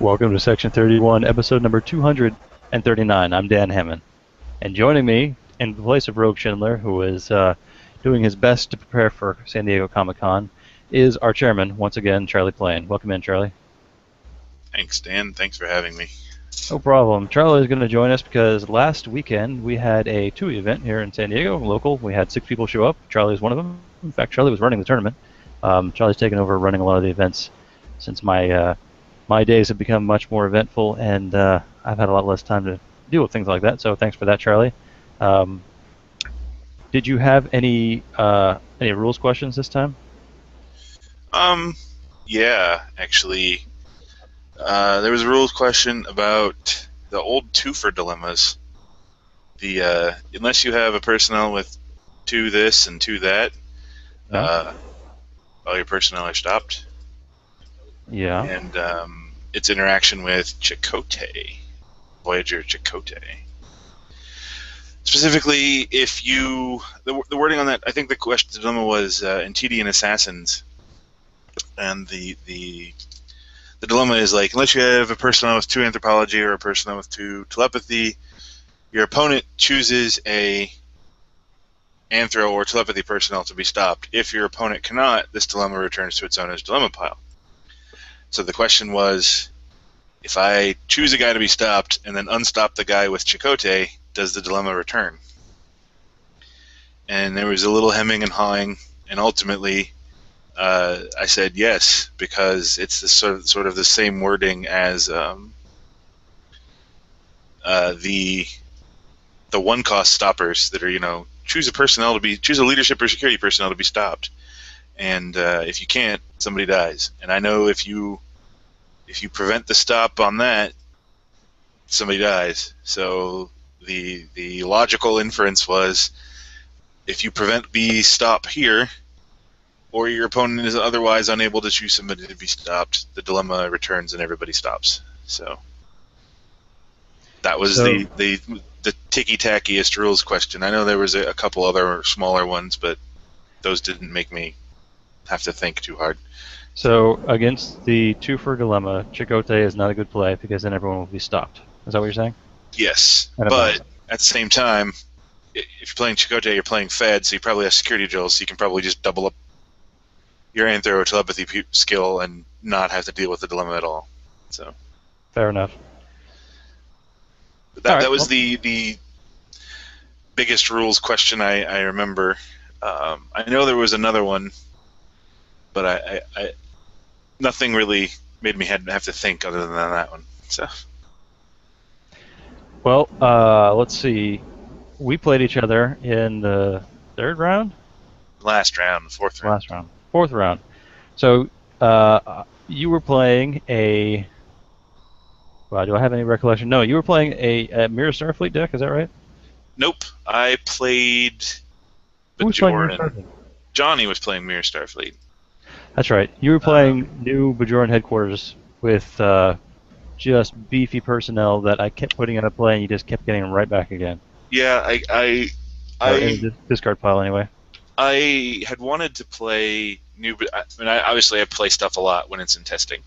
Welcome to Section 31, episode number 239. I'm Dan Hammond. And joining me, in the place of Rogue Schindler, who is doing his best to prepare for San Diego Comic-Con, is our chairman, once again, Charlie Plain. Welcome in, Charlie. Thanks, Dan. Thanks for having me. No problem. Charlie is going to join us because last weekend we had a TUI event here in San Diego, local. We had 6 people show up. Charlie was one of them. In fact, Charlie was running the tournament. Charlie's taken over running a lot of the events since my days have become much more eventful, and I've had a lot less time to deal with things like that. So thanks for that, Charlie. Did you have any rules questions this time? Yeah, actually, there was a rules question about the old twofer dilemmas. The unless you have a personnel with 2 this and 2 that, all your personnel are stopped. Yeah. And its interaction with Chakotay, Voyager Chakotay. Specifically, if you the wording on that, I think the dilemma was Antedian assassins, and the dilemma is like, unless you have a personnel with 2 anthropology or a personnel with 2 telepathy, your opponent chooses a anthro or telepathy personnel to be stopped. If your opponent cannot, this dilemma returns to its owner's dilemma pile. So the question was, if I choose a guy to be stopped and then unstop the guy with Chakotay, does the dilemma return? And there was a little hemming and hawing, and ultimately I said yes, because it's the sort of the same wording as the one-cost stoppers that are, choose a leadership or security personnel to be stopped. And if you can't, somebody dies. And I know if you prevent the stop on that, somebody dies. So the logical inference was, if you prevent the stop here, or your opponent is otherwise unable to choose somebody to be stopped, the dilemma returns and everybody stops. So that was the ticky-tackiest rules question. I know there was a couple other smaller ones, but those didn't make me have to think too hard. So against the twofer dilemma, Chakotay is not a good play because then everyone will be stopped. Is that what you're saying? Yes, but at the same time, if you're playing Chakotay, you're playing Fed, so you probably have security drills, so you can probably just double up your anthro or telepathy skill and not have to deal with the dilemma at all. So fair enough. But that was the biggest rules question I remember. I know there was another one, but I nothing really made me have to think other than that one. So. Well, let's see. We played each other in the 3rd round? Last round, the 4th round. Last round. 4th round. So you were playing a... Wow, do I have any recollection? No, you were playing a Mirror Starfleet deck, is that right? Nope. I played Bajoran. Johnny was playing Mirror Starfleet. That's right. You were playing new Bajoran headquarters with just beefy personnel that I kept putting out of play, and you just kept getting them right back again. Yeah, I in the discard pile anyway. I had wanted to play new. Obviously I play stuff a lot when it's in testing.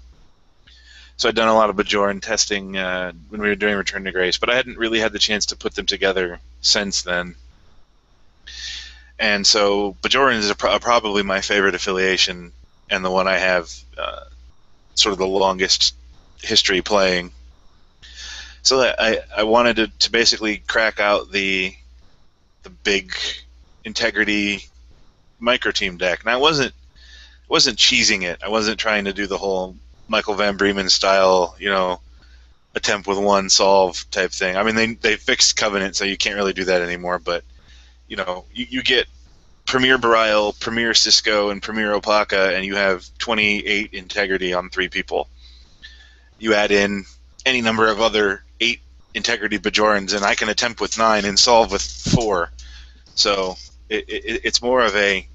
So I'd done a lot of Bajoran testing when we were doing Return to Grace, but I hadn't really had the chance to put them together since then. And so Bajoran is probably my favorite affiliation, and the one I have sort of the longest history playing. So I wanted to basically crack out the big integrity micro team deck. And I wasn't cheesing it. I wasn't trying to do the whole Michael Van Bremen style, attempt with 1 solve type thing. I mean, they fixed Covenant, so you can't really do that anymore. But you get Premier Barile, Premier Cisco, and Premier Opaka, and you have 28 integrity on 3 people. You add in any number of other 8 integrity Bajorans, and I can attempt with 9 and solve with 4. So it's more of a,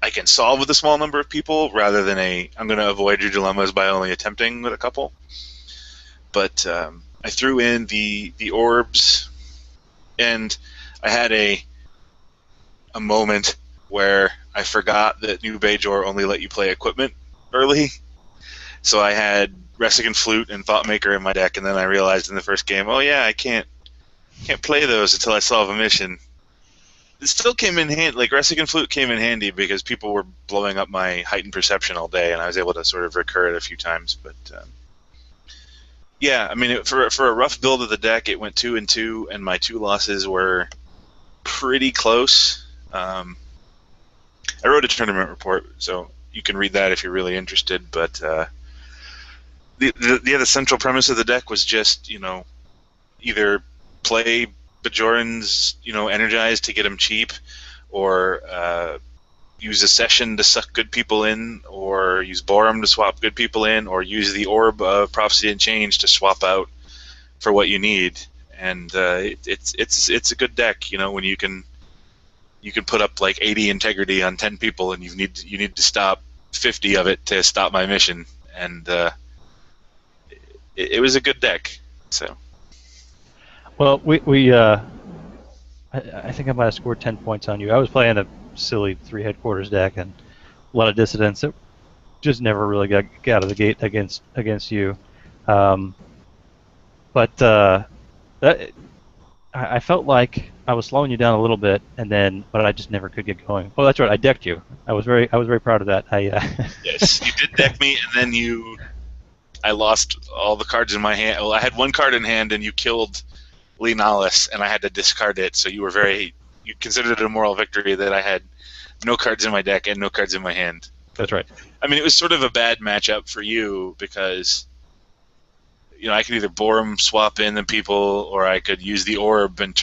I can solve with a small number of people rather than I'm going to avoid your dilemmas by only attempting with a couple. But I threw in the orbs, and I had a moment where I forgot that New Bajor only let you play equipment early. So I had Resic and Flute and Thoughtmaker in my deck, and then I realized in the first game, oh yeah, I can't play those until I solve a mission. It still came in handy. Like Resic and Flute came in handy because people were blowing up my heightened perception all day, and I was able to sort of recur it a few times. But yeah, I mean, for a rough build of the deck, it went 2-2, and my 2 losses were pretty close. I wrote a tournament report, so you can read that if you're really interested. But the central premise of the deck was just, either play Bajorans, energized to get them cheap, or use a session to suck good people in, or use Borum to swap good people in, or use the Orb of Prophecy and Change to swap out for what you need. And it's a good deck, when you can put up like 80 integrity on 10 people, and you need to stop 50 of it to stop my mission. And it was a good deck. So. Well, I think I might have scored 10 points on you. I was playing a silly 3 headquarters deck and a lot of dissidents that just never really got out of the gate against you. But I felt like I was slowing you down a little bit, but I just never could get going. Oh, that's right, I decked you. I was very proud of that. Yes, you did deck me, and then I lost all the cards in my hand. Well, I had 1 card in hand, and you killed Lee Nollis, and I had to discard it. So you considered it a moral victory that I had no cards in my deck and no cards in my hand. That's right. I mean, it was sort of a bad matchup for you because, I could either Borum swap in the people, or I could use the Orb and,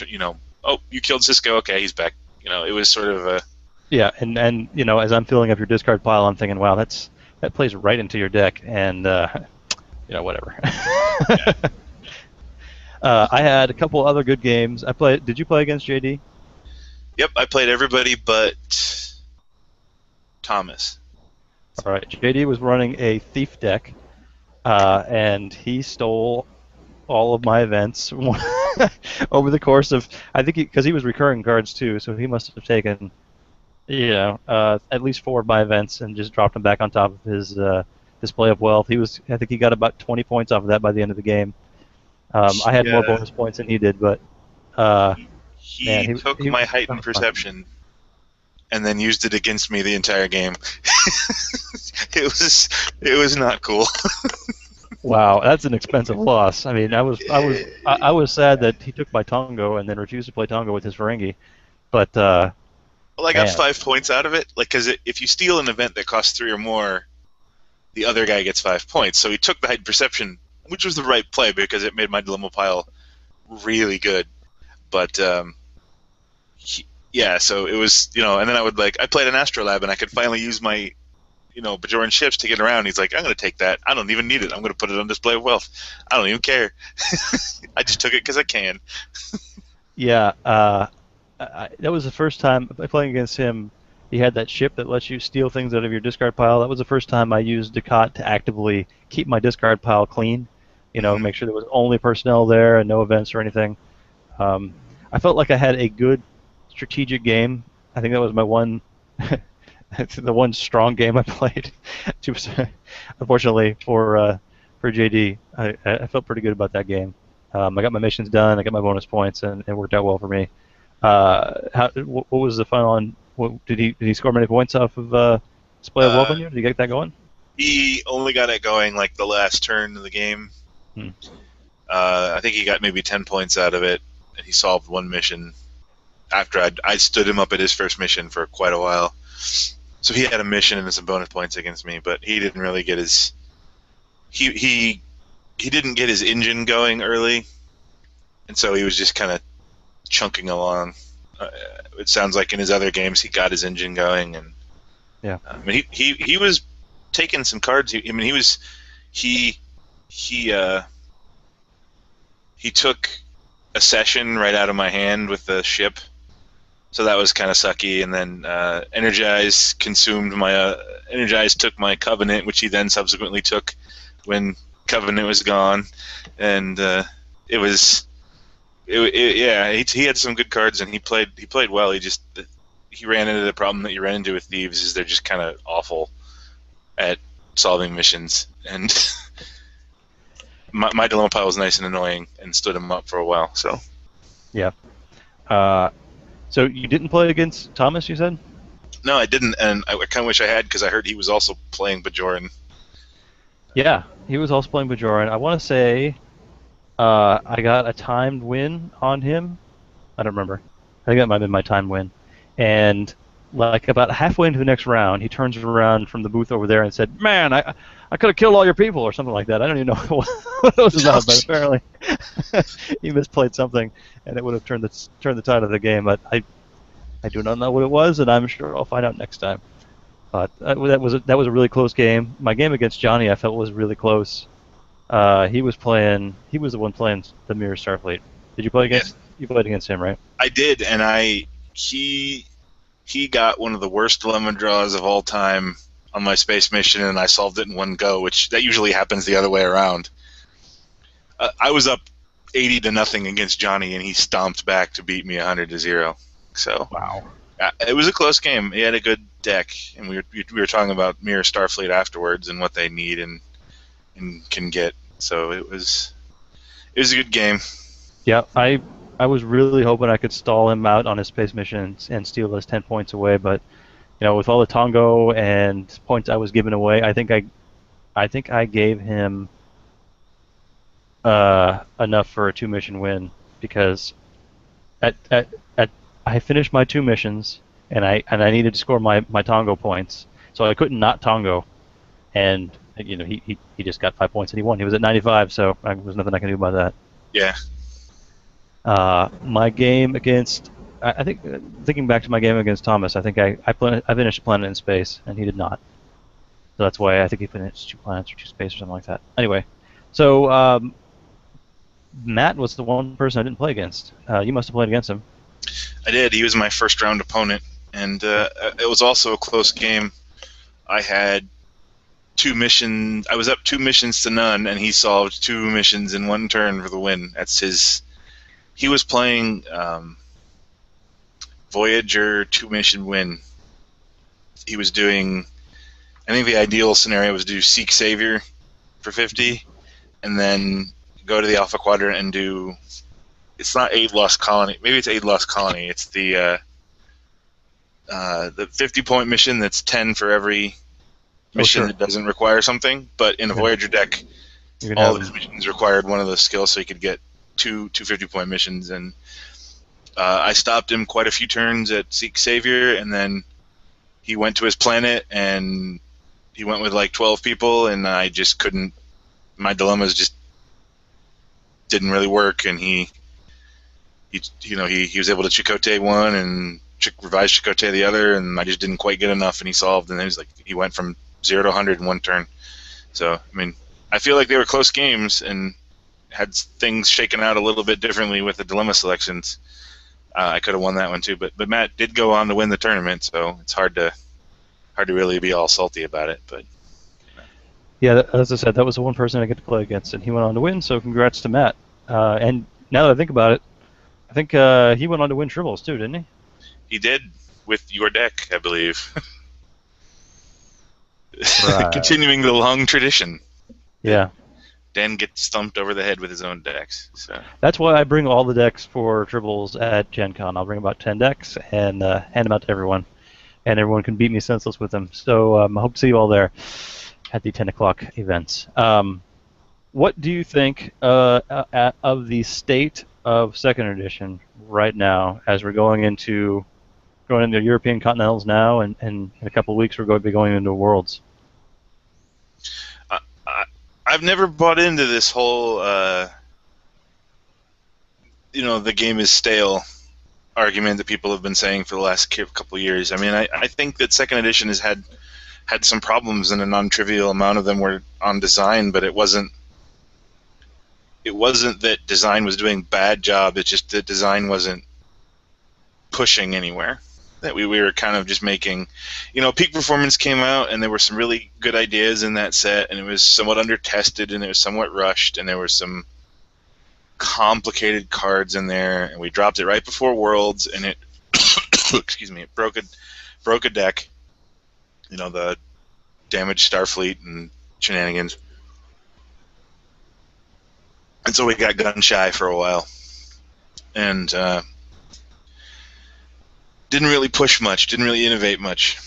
oh, you killed Cisco, okay, he's back. It was sort of a... Yeah, and as I'm filling up your discard pile, I'm thinking, wow, that plays right into your deck, and, whatever. Yeah. I had a couple other good games. Did you play against JD? Yep, I played everybody but Thomas. All right, JD was running a thief deck, and he stole all of my events over the course of, I think, because he was recurring cards too, so he must have taken, at least 4 of my events and just dropped them back on top of his display of wealth. I think he got about 20 points off of that by the end of the game. I had more bonus points than he did, but he took my heightened perception and then used it against me the entire game. It was not cool. Wow, that's an expensive loss. I mean, I was sad that he took my Tongo and then refused to play Tongo with his Ferengi, but well, I got 5 points out of it. Like, because if you steal an event that costs 3 or more, the other guy gets 5 points. So he took the heightened perception, which was the right play because it made my dilemma pile really good. But so it was, and then I played an Astrolab, and I could finally use my, Bajoran ships to get around. He's like, I'm going to take that. I don't even need it. I'm going to put it on display of wealth. I don't even care. I just took it because I can. Yeah, that was the first time playing against him. He had that ship that lets you steal things out of your discard pile. That was the first time I used Ducat to actively keep my discard pile clean. Make sure there was only personnel there and no events or anything. I felt like I had a good strategic game. I think that was my one, the one strong game I played. Unfortunately for JD, I felt pretty good about that game. I got my missions done. I got my bonus points, and it worked out well for me. What was the final on? Did he score many points off of display of wealth on you? Did he get that going? He only got it going like the last turn of the game. I think he got maybe 10 points out of it, and he solved 1 mission after I stood him up at his first mission for quite a while. So he had a mission and some bonus points against me, but he didn't really get his... He didn't get his engine going early, and so he was just kind of chunking along. It sounds like in his other games he got his engine going, and yeah, I mean he was taking some cards. He took a session right out of my hand with the ship, so that was kind of sucky. And then Energize consumed my Energize took my Covenant, which he then subsequently took when Covenant was gone, and he had some good cards, and he played well. He ran into the problem that you ran into with Thieves, is they're just kind of awful at solving missions, and my dilemma pile was nice and annoying and stood him up for a while. So Yeah. Uh, so you didn't play against Thomas, you said? no, I didn't, and I kind of wish I had because I heard he was also playing Bajoran. Yeah, he was also playing Bajoran. I want to say I got a timed win on him. I don't remember. I think that might have been my timed win. And like about halfway into the next round, he turns around from the booth over there and said, "Man, I could have killed all your people," or something like that. I don't even know what it was about, but apparently he misplayed something, and it would have turned the tide of the game. But I do not know what it was, and I'm sure I'll find out next time. But that was a really close game. My game against Johnny, I felt was really close. He was the one playing the Mirror Starfleet. Did you play against? Yeah. You played against him, right? I did, and he got one of the worst dilemma draws of all time on my space mission, and I solved it in one go, which that usually happens the other way around. I was up 80-0 against Johnny, and he stomped back to beat me 100-0. So Wow. it was a close game. He had a good deck, and we were talking about Mirror Starfleet afterwards and what they need and can get. So it was a good game. Yeah, I was really hoping I could stall him out on his space mission and steal those 10 points away, but with all the Tongo and points I was giving away, I think I gave him enough for a 2-mission win because at I finished my 2 missions and I needed to score my Tongo points, so I couldn't not Tongo, and he just got 5 points and he won. He was at 95, so there was nothing I can do about that. Yeah. My game against, I think, thinking back to my game against Thomas, I think I finished Planet in Space, and he did not. So that's why I think he finished 2 planets or 2 space or something like that. Anyway, so Matt was the one person I didn't play against. You must have played against him. I did. He was my first round opponent, and it was also a close game. I had 2 missions. I was up 2 missions to none, and he solved 2 missions in 1 turn for the win. That's his. He was playing Voyager 2-mission win. He was doing. I think the ideal scenario was to do Seek Savior for 50, and then go to the Alpha Quadrant and do. It's not Aid Lost Colony. Maybe it's Aid Lost Colony. It's the 50-point mission that's 10 for every mission that doesn't require something. But in a Voyager deck, all of his missions required one of those skills, so he could get two 50-point missions. And I stopped him quite a few turns at Seek Savior, and then he went to his planet, and he went with like 12 people, and I just couldn't. My dilemmas just didn't really work, and he was able to Chakotay one and revise Chakotay the other, and I just didn't quite get enough, and he solved, and then he went from 0 to 100 in 1 turn. So I mean, I feel like they were close games and had things shaken out a little bit differently with the dilemma selections. I could have won that one too, but Matt did go on to win the tournament, so it's hard to really be all salty about it. But yeah, as I said, that was the one person I get to play against, and he went on to win. So congrats to Matt. And now that I think about it, I think he went on to win triples too, didn't he? He did with your deck, I believe. Right. Continuing the long tradition. Yeah. Dan gets stumped over the head with his own decks. So that's why I bring all the decks for triples at Gen Con. I'll bring about 10 decks and hand them out to everyone, and everyone can beat me senseless with them. So I hope to see you all there at the 10 o'clock events. What do you think of the state of second edition right now, as we're going into European Continentals now, and in a couple of weeks we're going to be going into Worlds? I've never bought into this whole, the game is stale argument that people have been saying for the last couple of years. I mean, I think that second edition has had some problems, and a non-trivial amount of them were on design, but it wasn't that design was doing bad job. It's just that design wasn't pushing anywhere. That we were kind of just making, Peak Performance came out, and there were some really good ideas in that set, and it was somewhat under-tested, and it was somewhat rushed, and there were some complicated cards in there, and we dropped it right before Worlds, and it, excuse me, it broke a deck. The damaged Starfleet and shenanigans. And so we got gun shy for a while. And didn't really push much, didn't really innovate much.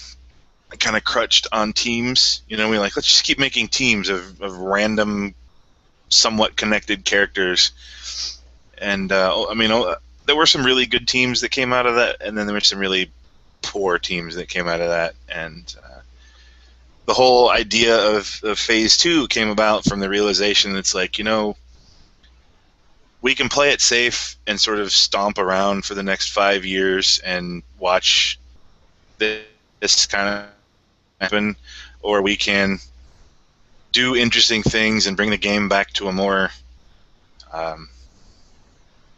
I kind of crutched on teams. We let's just keep making teams of random, somewhat connected characters. And, there were some really good teams that came out of that, and then there were some really poor teams that came out of that. And the whole idea of Phase 2 came about from the realization it's like, we can play it safe and sort of stomp around for the next 5 years and watch this kind of happen, or we can do interesting things and bring the game back to a more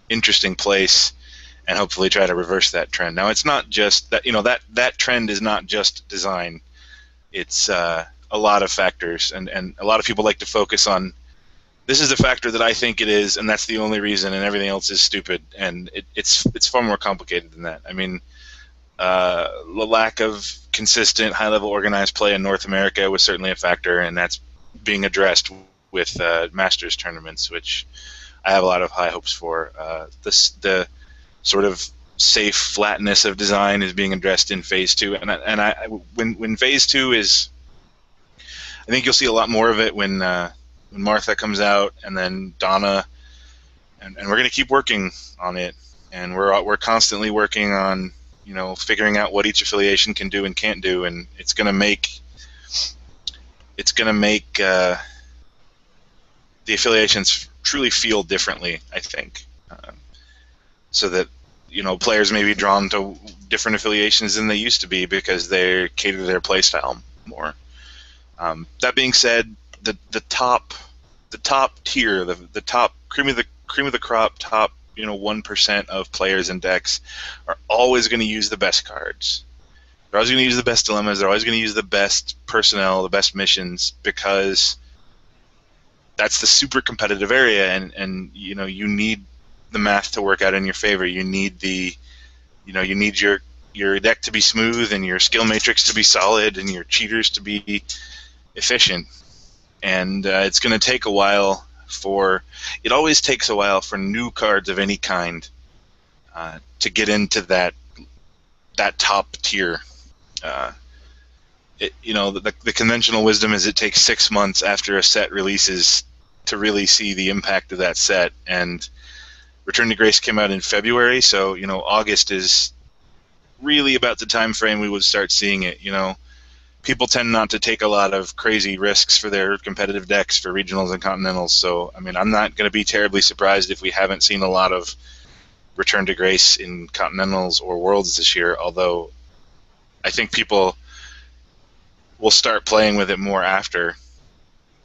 interesting place and hopefully try to reverse that trend. Now, it's not just that, that trend is not just design. It's a lot of factors, and a lot of people like to focus on, this is the factor that I think it is, and that's the only reason, and everything else is stupid. And it's far more complicated than that. I mean, the lack of consistent, high-level organized play in North America was certainly a factor, and that's being addressed with Masters tournaments, which I have a lot of high hopes for. The sort of safe flatness of design is being addressed in Phase 2, when Phase 2 is, I think you'll see a lot more of it when Martha comes out, and then Donna, and we're going to keep working on it, and we're constantly working on figuring out what each affiliation can do and can't do, and it's going to make the affiliations truly feel differently, I think, so that players may be drawn to different affiliations than they used to be because they cater to their play style more. That being said, the top tier, the top cream of the crop, top 1% of players and decks are always going to use the best cards. They're always going to use the best dilemmas. They're always going to use the best personnel, the best missions, because that's the super competitive area, and you need the math to work out in your favor. You need you need your deck to be smooth, and your skill matrix to be solid, and your cheaters to be efficient. And it's going to take a while it always takes a while for new cards of any kind to get into that top tier. The conventional wisdom is it takes 6 months after a set releases to really see the impact of that set. And Return to Grace came out in February, so August is really about the time frame we would start seeing it. People tend not to take a lot of crazy risks for their competitive decks for regionals and continentals, so I'm not going to be terribly surprised if we haven't seen a lot of Return to Grace in continentals or worlds this year, although I think people will start playing with it more after,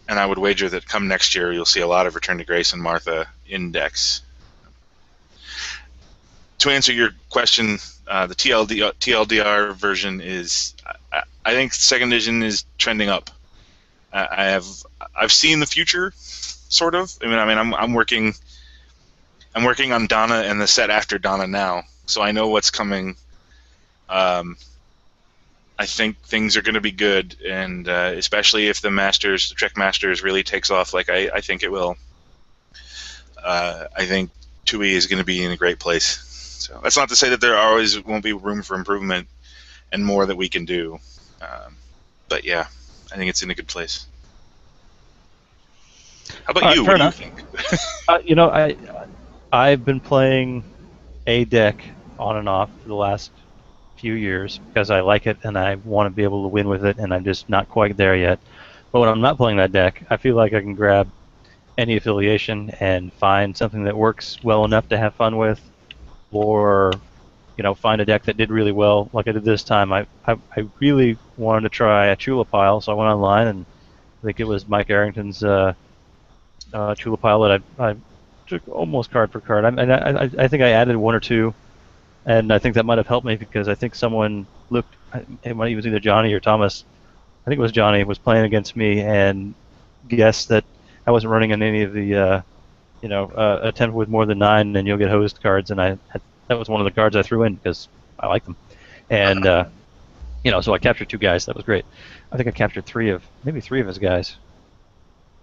and I would wager that come next year you'll see a lot of Return to Grace and Martha in decks. To answer your question, the TLDR version is, I think second edition is trending up. I've seen the future, sort of. I'm working on Donna and the set after Donna now, so I know what's coming. I think things are going to be good, and especially if the Trek Masters really takes off like I think it will. I think 2E is going to be in a great place. So that's not to say that there always won't be room for improvement and more that we can do. But yeah, I think it's in a good place. How about you? What do you think? I've been playing a deck on and off for the last few years because I like it and I want to be able to win with it, and I'm just not quite there yet. But when I'm not playing that deck, I feel like I can grab any affiliation and find something that works well enough to have fun with, or find a deck that did really well, like I did this time. I really wanted to try a Chula pile, so I went online, and I think it was Mike Arrington's Chula pile that I took almost card for card. I think I added one or two, and I think that might have helped me because I think someone looked, it was either Johnny or Thomas, I think it was Johnny, was playing against me and guessed that I wasn't running in any of the attempt with more than 9 and you'll get hosed cards, and that was one of the cards I threw in because I like them. And So I captured 2 guys. That was great. I think I captured maybe three of his guys.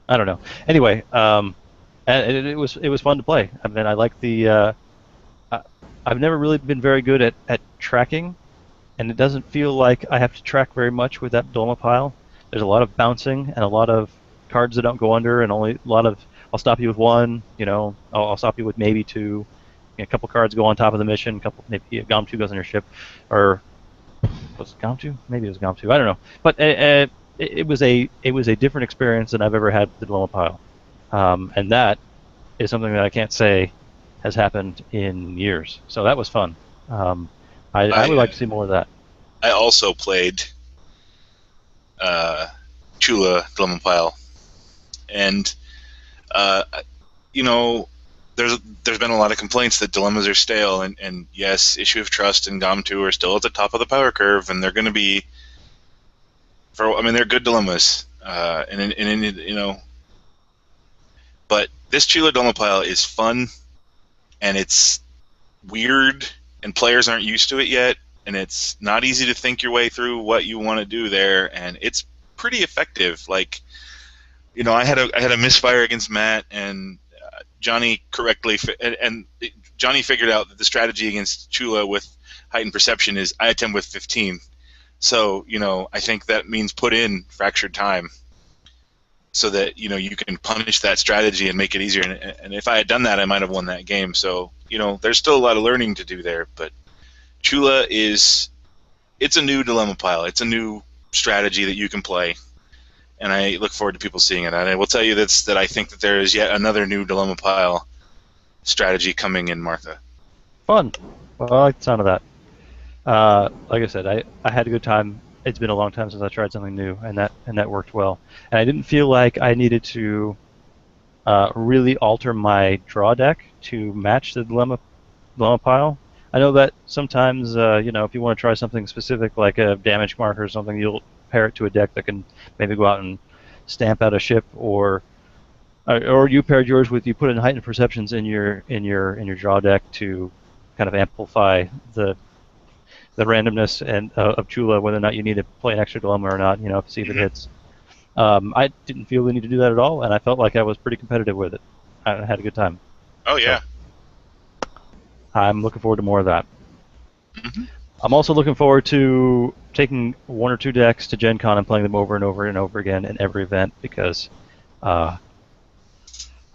I don't know. Anyway, and it was fun to play. I mean, I like I, I've never really been very good at tracking, and it doesn't feel like I have to track very much with that dilemma pile. There's a lot of bouncing and a lot of cards that don't go under, and only a lot of I'll stop you with one. I'll stop you with maybe two. A couple cards go on top of the mission. Maybe a Gom 2 goes on your ship, or was it Gom 2? Maybe it was Gom 2. I don't know. But it was a different experience than I've ever had with the dilemma pile, and that is something that I can't say has happened in years. So that was fun. I would I like to see more of that. I also played Chula Dilemma Pile, and uh, you know, there's been a lot of complaints that dilemmas are stale, and yes, Issue of Trust and GOM 2 are still at the top of the power curve, and they're going to be they're good dilemmas, but this Chula Dilemma Pile is fun, and it's weird, and players aren't used to it yet, and it's not easy to think your way through what you want to do there, and it's pretty effective. Like, I had a misfire against Matt, and Johnny correctly, and Johnny figured out that the strategy against Chula with heightened perception is I attempt with 15. So, I think that means put in fractured time so that, you can punish that strategy and make it easier. And if I had done that, I might have won that game. So, there's still a lot of learning to do there. But Chula it's a new dilemma pile. It's a new strategy that you can play. And I look forward to people seeing it. And I will tell you that I think that there is yet another new dilemma pile strategy coming in Martha. Fun. Well, I like the sound of that. Like I said, I had a good time. It's been a long time since I tried something new, and that worked well. And I didn't feel like I needed to really alter my draw deck to match the dilemma pile. I know that sometimes, if you want to try something specific like a damage marker or something, you'll pair it to a deck that can maybe go out and stamp out a ship, or you paired yours with you put in heightened perceptions in your draw deck to kind of amplify the randomness and of Chula, whether or not you need to play an extra dilemma or not, to see if it hits. I didn't feel the need to do that at all, and I felt like I was pretty competitive with it. I had a good time. Oh yeah. So, I'm looking forward to more of that. Mm-hmm. I'm also looking forward to taking 1 or 2 decks to Gen Con and playing them over and over and over again in every event, because I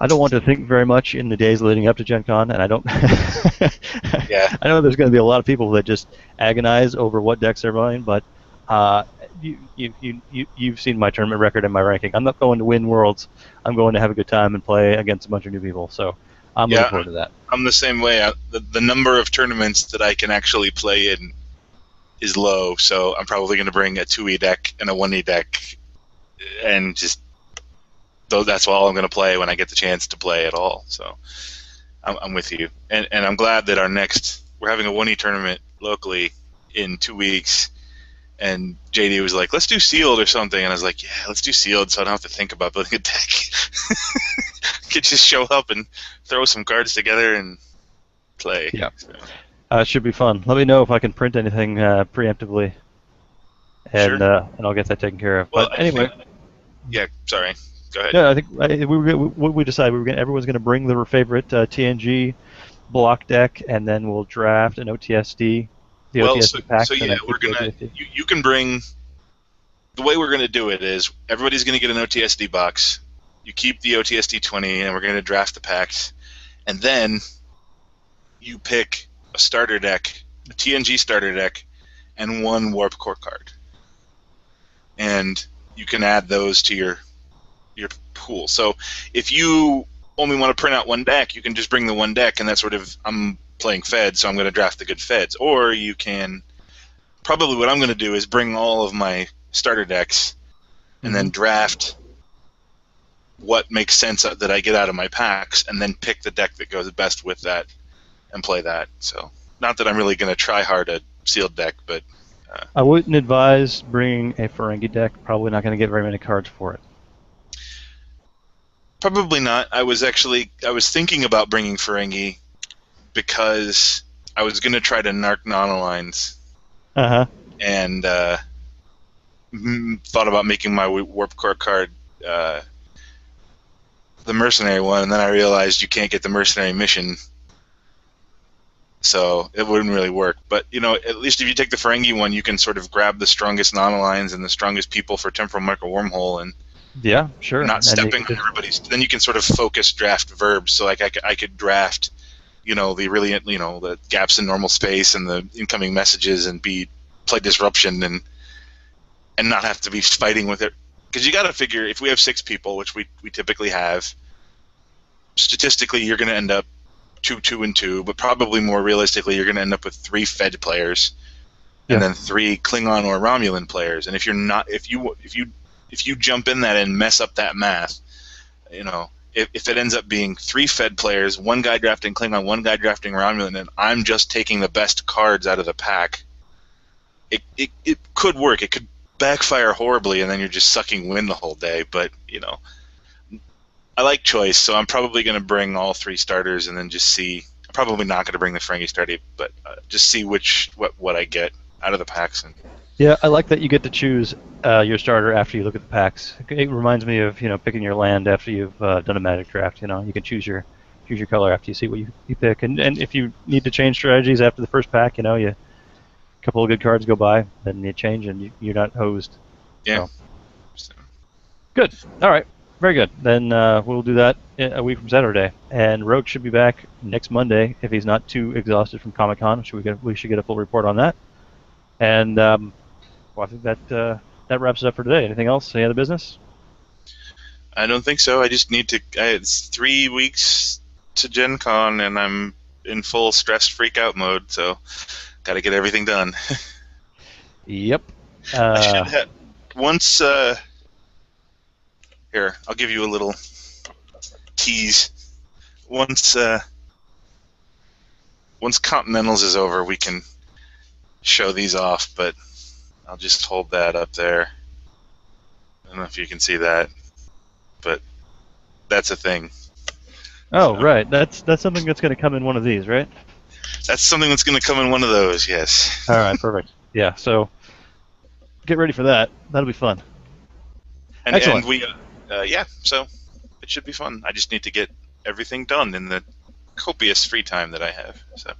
don't want to think very much in the days leading up to Gen Con, and I don't. Yeah. I know there's going to be a lot of people that just agonize over what decks they're playing, but you've seen my tournament record and my ranking. I'm not going to win Worlds. I'm going to have a good time and play against a bunch of new people. So I'm looking forward to that. I'm the same way. The number of tournaments that I can actually play in is low, so I'm probably going to bring a 2E deck and a 1E deck, and just that's all I'm going to play when I get the chance to play at all. So I'm with you, and I'm glad that we're having a 1E tournament locally in 2 weeks, and JD was like, let's do sealed or something, and I was like, yeah, let's do sealed, so I don't have to think about building a deck. Could just show up and throw some cards together and play. Yeah. So. It should be fun. Let me know if I can print anything preemptively, and Sure. And I'll get that taken care of. Well, But anyway. Yeah, sorry. Go ahead. Yeah, I think we decided everyone's going to bring their favorite TNG block deck, and then we'll draft an OTSD. OTSD pack. So yeah, we're gonna. You can bring. The way we're gonna do it is everybody's gonna get an OTSD box. You keep the OTSD 20, and we're gonna draft the packs, and then you pick a starter deck, a TNG starter deck, and 1 Warp Core card, and you can add those to your pool. So if you only want to print out 1 deck, you can just bring the 1 deck, and that's sort of, I'm playing Fed, so I'm going to draft the good Feds. Or you can, probably what I'm going to do is bring all of my starter decks and then draft what makes sense that I get out of my packs, and then pick the deck that goes best with that and play that. So not that I'm really going to try hard a sealed deck, but I wouldn't advise bringing a Ferengi deck. Probably not going to get very many cards for it. Probably not. I was thinking about bringing Ferengi because I was going to try to narc non-aligns. Uh-huh. and thought about making my warp core card the mercenary one, and then I realized you can't get the mercenary mission, so it wouldn't really work. But at least if you take the Ferengi one, you can sort of grab the strongest non-aligned and the strongest people for temporal micro wormhole, and Yeah, sure. you're not And stepping on everybody's. Then you can sort of focus draft verbs. So like I could draft, the really the gaps in normal space and the incoming messages, and play disruption and not have to be fighting with it. Because you got to figure, if we have 6 people, which we typically have, statistically you're going to end up 2, 2, and 2, but probably more realistically you're going to end up with 3 Fed players, and then 3 Klingon or Romulan players. And if you jump in that and mess up that math, if it ends up being 3 Fed players, 1 guy drafting Klingon, 1 guy drafting Romulan, and I'm just taking the best cards out of the pack, it could work. It could backfire horribly, and then you're just sucking wind the whole day. But I like choice, so I'm probably going to bring all 3 starters, and then just see. I'm probably not going to bring the Ferengi starter, but just see what I get out of the packs. And Yeah, I like that you get to choose your starter after you look at the packs. It reminds me of picking your land after you've done a Magic draft. You can choose your color after you see what you pick, and if you need to change strategies after the first pack, a couple of good cards go by, then you change, and you're not hosed. yeah. So. Good. All right. Very good. Then we'll do that a week from Saturday, and Rogue should be back next Monday if he's not too exhausted from Comic-Con. We should get a full report on that. And well, I think that wraps it up for today. Anything else? Any other business? I don't think so. I just need to. It's 3 weeks to Gen Con, and I'm in full stressed freak out mode, so got to get everything done. Yep. I should have once. Here, I'll give you a little tease. Once Continentals is over, we can show these off, but I'll just hold that up there. I don't know if you can see that, but that's a thing. Oh, so, right. That's something that's going to come in one of these, right? That's something that's going to come in one of those, yes. All right, perfect. Yeah, so get ready for that. That'll be fun. And we, so it should be fun. I just need to get everything done in the copious free time that I have. So.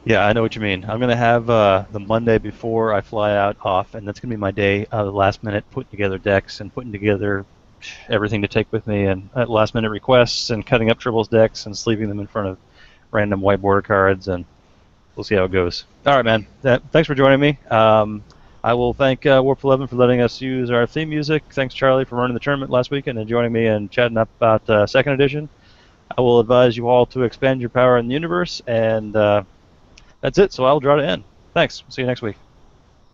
Yeah, I know what you mean. I'm going to have the Monday before I fly out off, and that's going to be my day last minute putting together decks and putting together everything to take with me, and last minute requests and cutting up Tribbles decks and sleeving them in front of random white border cards, and we'll see how it goes. All right, man. Thanks for joining me. I will thank Warp 11 for letting us use our theme music. Thanks, Charlie, for running the tournament last weekend and joining me and chatting up about second edition. I will advise you all to expand your power in the universe, and that's it. So I'll draw to end. Thanks. See you next week.